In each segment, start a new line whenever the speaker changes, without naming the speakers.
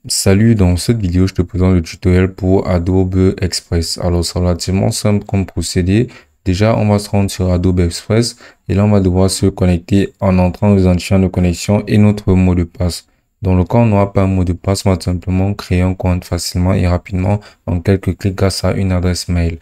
Salut, dans cette vidéo, je te présente le tutoriel pour Adobe Express. Alors, c'est relativement simple comme procédé. Déjà, on va se rendre sur Adobe Express et là, on va devoir se connecter en entrant dans les identifiants de connexion et notre mot de passe. Dans le cas où on n'aura pas un mot de passe, on va simplement créer un compte facilement et rapidement en quelques clics grâce à une adresse mail.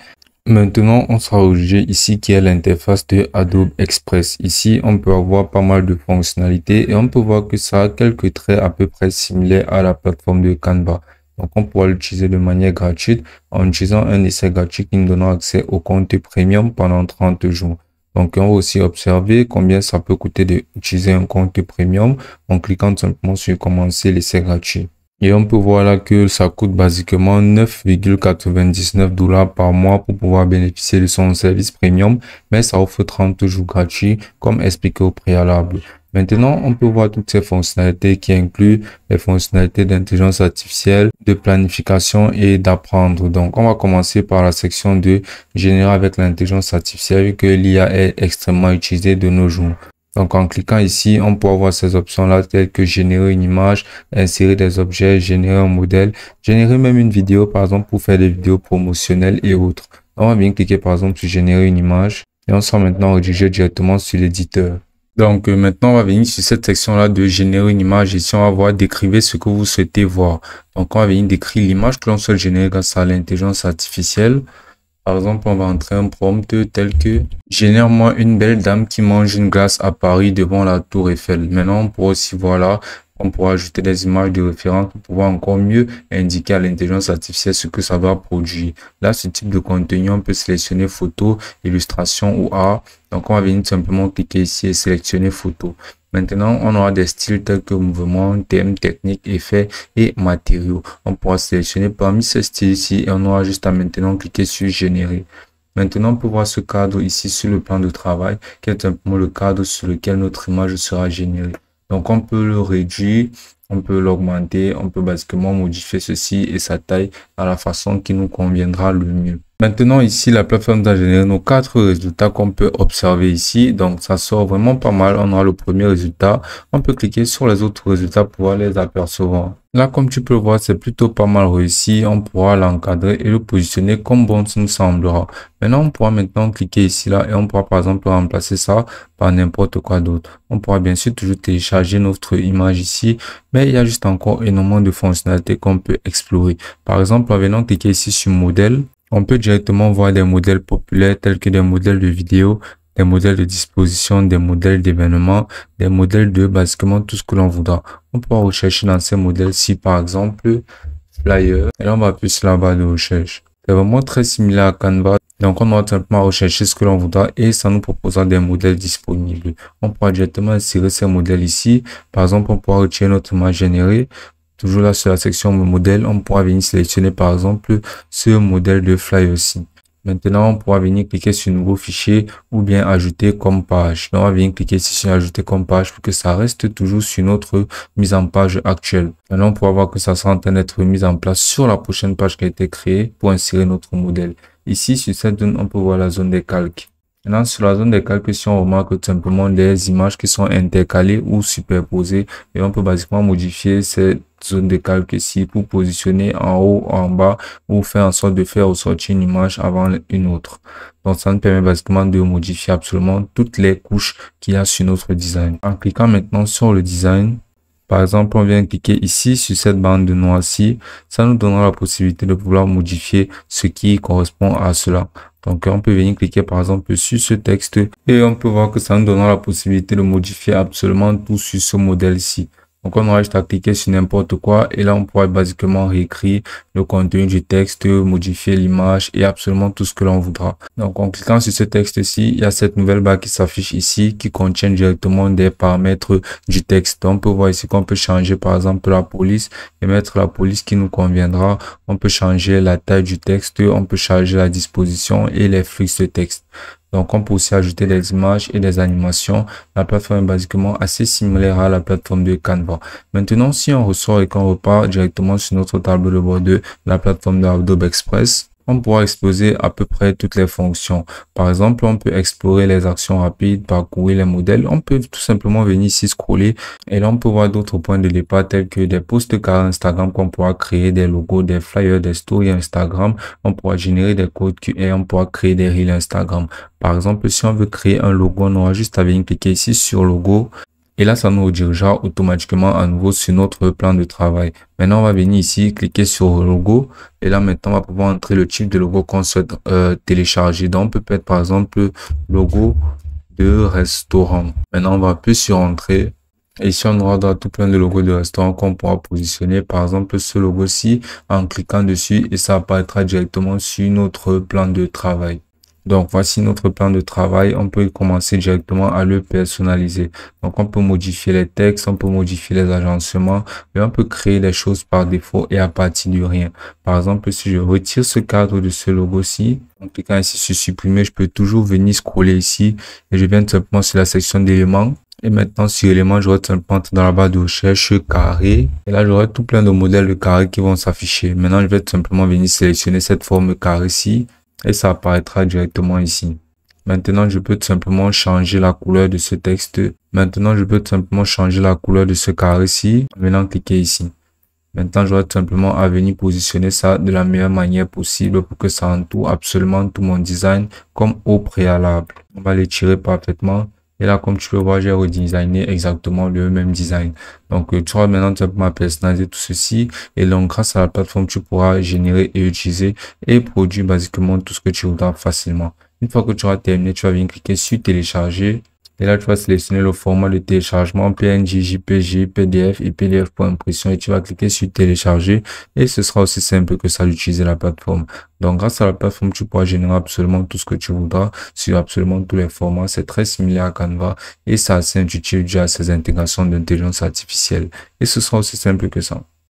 Maintenant, on sera obligé ici qui est l'interface de Adobe Express. Ici, on peut avoir pas mal de fonctionnalités et on peut voir que ça a quelques traits à peu près similaires à la plateforme de Canva. Donc, on pourra l'utiliser de manière gratuite en utilisant un essai gratuit qui nous donnera accès au compte premium pendant 30 jours. Donc, on va aussi observer combien ça peut coûter d'utiliser un compte premium en cliquant simplement sur commencer l'essai gratuit. Et on peut voir là que ça coûte basiquement 9,99 $ par mois pour pouvoir bénéficier de son service premium, mais ça offre 30 jours gratuits comme expliqué au préalable. Maintenant, on peut voir toutes ces fonctionnalités qui incluent les fonctionnalités d'intelligence artificielle, de planification et d'apprendre. Donc, on va commencer par la section de générer avec l'intelligence artificielle vu que l'IA est extrêmement utilisée de nos jours. Donc, en cliquant ici, on peut avoir ces options-là telles que générer une image, insérer des objets, générer un modèle, générer même une vidéo, par exemple, pour faire des vidéos promotionnelles et autres. On va bien cliquer, par exemple, sur générer une image et on sera maintenant redirigé directement sur l'éditeur. Donc, maintenant, on va venir sur cette section-là de générer une image. Ici, on va voir décrire ce que vous souhaitez voir. Donc, on va venir décrire l'image que l'on souhaite générer grâce à l'intelligence artificielle. Par exemple, on va entrer un prompt tel que « Génère-moi une belle dame qui mange une glace à Paris devant la Tour Eiffel ». Maintenant, on pourra aussi voir là, on pourra ajouter des images de référence pour pouvoir encore mieux indiquer à l'intelligence artificielle ce que ça va produire. Là, ce type de contenu, on peut sélectionner photo, illustration ou art. Donc, on va venir simplement cliquer ici et sélectionner photo. Maintenant, on aura des styles tels que mouvement, thème, technique, effets et matériaux. On pourra sélectionner parmi ces styles ici et on aura juste à maintenant cliquer sur générer. Maintenant, on peut voir ce cadre ici sur le plan de travail qui est simplement le cadre sur lequel notre image sera générée. Donc, on peut le réduire, on peut l'augmenter, on peut basiquement modifier ceci et sa taille à la façon qui nous conviendra le mieux. Maintenant, ici, la plateforme va générer nos 4 résultats qu'on peut observer ici. Donc, ça sort vraiment pas mal. On aura le premier résultat. On peut cliquer sur les autres résultats pour pouvoir les apercevoir. Là, comme tu peux le voir, c'est plutôt pas mal réussi. On pourra l'encadrer et le positionner comme bon nous semblera. Maintenant, on pourra maintenant cliquer ici, là, et on pourra par exemple remplacer ça par n'importe quoi d'autre. On pourra bien sûr toujours télécharger notre image ici, mais il y a juste encore énormément de fonctionnalités qu'on peut explorer. Par exemple, en venant cliquer ici sur modèle, on peut directement voir des modèles populaires tels que des modèles de vidéo, des modèles de disposition, des modèles d'événements, des modèles de basiquement tout ce que l'on voudra. On pourra rechercher dans ces modèles-ci, par exemple, flyer. Et là, on va appuyer sur la barre de recherche. C'est vraiment très similaire à Canva. Donc, on va simplement rechercher ce que l'on voudra et ça nous proposera des modèles disponibles. On pourra directement insérer ces modèles ici. Par exemple, on pourra retirer notre image générée. Toujours là sur la section modèle, on pourra venir sélectionner par exemple ce modèle de flyer aussi. Maintenant, on pourra venir cliquer sur nouveau fichier ou bien ajouter comme page. Donc, on va venir cliquer ici sur ajouter comme page pour que ça reste toujours sur notre mise en page actuelle. Maintenant, on pourra voir que ça sera en train d'être mis en place sur la prochaine page qui a été créée pour insérer notre modèle. Ici, sur cette zone, on peut voir la zone des calques. Maintenant, sur la zone des calques, si on remarque tout simplement des images qui sont intercalées ou superposées, et on peut basiquement modifier cette zone de calque ici pour positionner en haut, en bas, ou faire en sorte de faire ressortir une image avant une autre. Donc, ça nous permet basiquement de modifier absolument toutes les couches qu'il y a sur notre design. En cliquant maintenant sur le design, par exemple, on vient cliquer ici sur cette bande noire-ci, ça nous donnera la possibilité de pouvoir modifier ce qui correspond à cela. Donc, on peut venir cliquer par exemple sur ce texte et on peut voir que ça nous donnera la possibilité de modifier absolument tout sur ce modèle-ci. Donc, on aura juste à cliquer sur n'importe quoi et là, on pourra basiquement réécrire le contenu du texte, modifier l'image et absolument tout ce que l'on voudra. Donc, en cliquant sur ce texte-ci, il y a cette nouvelle barre qui s'affiche ici qui contient directement des paramètres du texte. On peut voir ici qu'on peut changer par exemple la police et mettre la police qui nous conviendra. On peut changer la taille du texte, on peut changer la disposition et les flux de texte. Donc, on peut aussi ajouter des images et des animations. La plateforme est basiquement assez similaire à la plateforme de Canva. Maintenant, si on ressort et qu'on repart directement sur notre tableau de bord de la plateforme de Adobe Express, on pourra exploser à peu près toutes les fonctions. Par exemple, on peut explorer les actions rapides, parcourir les modèles. On peut tout simplement venir ici scroller et là, on peut voir d'autres points de départ tels que des posts carrés Instagram qu'on pourra créer, des logos, des flyers, des stories Instagram. On pourra générer des codes QR, on pourra créer des reels Instagram. Par exemple, si on veut créer un logo, on aura juste à venir cliquer ici sur logo. Et là, ça nous redirigera automatiquement à nouveau sur notre plan de travail. Maintenant, on va venir ici, cliquer sur logo. Et là, maintenant, on va pouvoir entrer le type de logo qu'on souhaite télécharger. Donc, on peut mettre par exemple logo de restaurant. Maintenant, on va appuyer sur entrée. Et ici, on aura tout plein de logos de restaurants qu'on pourra positionner. Par exemple, ce logo-ci, en cliquant dessus, et ça apparaîtra directement sur notre plan de travail. Donc, voici notre plan de travail. On peut commencer directement à le personnaliser. Donc, on peut modifier les textes, on peut modifier les agencements et on peut créer des choses par défaut et à partir de rien. Par exemple, si je retire ce cadre de ce logo-ci, en cliquant ici sur supprimer, je peux toujours venir scroller ici et je viens tout simplement sur la section d'éléments. Et maintenant, sur éléments, je vais tout simplement entrer dans la barre de recherche carré. Et là, j'aurai tout plein de modèles de carrés qui vont s'afficher. Maintenant, je vais tout simplement venir sélectionner cette forme carré-ci. Et ça apparaîtra directement ici. Maintenant, je peux tout simplement changer la couleur de ce texte. Maintenant, je peux tout simplement changer la couleur de ce carré-ci en venant cliquer ici. Maintenant, j'aurai tout simplement à venir positionner ça de la meilleure manière possible pour que ça entoure absolument tout mon design comme au préalable. On va l'étirer parfaitement. Et là, comme tu peux voir, j'ai redesigné exactement le même design. Donc, tu auras maintenant tout simplement à personnaliser tout ceci. Et donc, grâce à la plateforme, tu pourras générer et utiliser et produire basiquement tout ce que tu voudras facilement. Une fois que tu auras terminé, tu vas venir cliquer sur télécharger. Et là, tu vas sélectionner le format de téléchargement PNG, JPG, PDF et PDF pour impression et tu vas cliquer sur télécharger et ce sera aussi simple que ça d'utiliser la plateforme. Donc, grâce à la plateforme, tu pourras générer absolument tout ce que tu voudras sur absolument tous les formats. C'est très similaire à Canva et c'est assez intuitif dû à ces intégrations d'intelligence artificielle. Et ce sera aussi simple que ça.